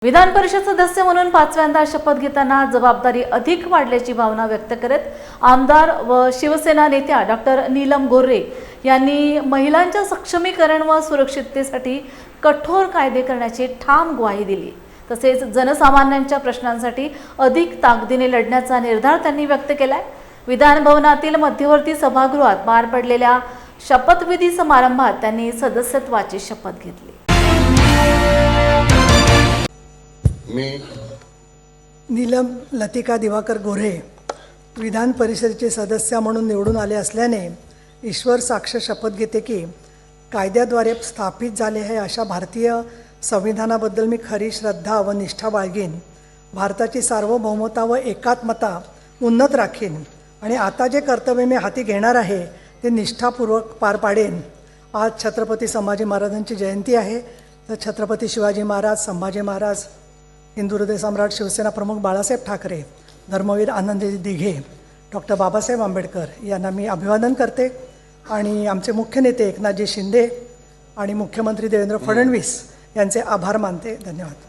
विधान परिषद सदस्य म्हणून पाचव्यांदा शपथ घेताना जबाबदारी अधिक वाढल्याची भावना व्यक्त करत आमदार व शिवसेना नेत्या डॉक्टर नीलम गोर्हे यांनी महिलांच्या सक्षमीकरण व सुरक्षिततेसाठी कठोर कायदे करण्याची ठाम ग्वाही दिली। तसेच जनसामान्यांच्या प्रश्नांसाठी अधिक ताकदीने लढण्याचा निर्धार त्यांनी व्यक्त केलाय। विधान भवनातील मध्यवर्ती सभागृहात पार पडलेल्या शपथविधी समारंभात त्यांनी सदस्यत्वाची शपथ घेतली। मी नीलम लतिका दिवाकर गोर्हे विधान परिषदेचे सदस्य म्हणून निवडून आले असल्याने ईश्वर साक्ष शपथ घेते की कायद्याद्वारे स्थापित झाले आहे अशा भारतीय संविधानाबद्दल मी खरी श्रद्धा व निष्ठा बाळगीन, भारताची सार्वभौमता व एकात्मता उन्नत राखीन आणि आता जे कर्तव्य मी हाती घेणार आहे ते निष्ठापूर्वक पार पाडेन। आज छत्रपती संभाजी महाराजांची जयंती आहे, तर छत्रपती शिवाजी महाराज, संभाजी महाराज, हिंदू हृदय सम्राट शिवसेना प्रमुख बाळासाहेब ठाकरे, धर्मवीर आनंदजी दिघे, डॉक्टर बाबासाहेब आंबेडकर यांना मी अभिवादन करते आणि आमचे मुख्य नेते एकनाथजी शिंदे आणि मुख्यमंत्री देवेंद्र फडणवीस यांचे आभार मानते। धन्यवाद।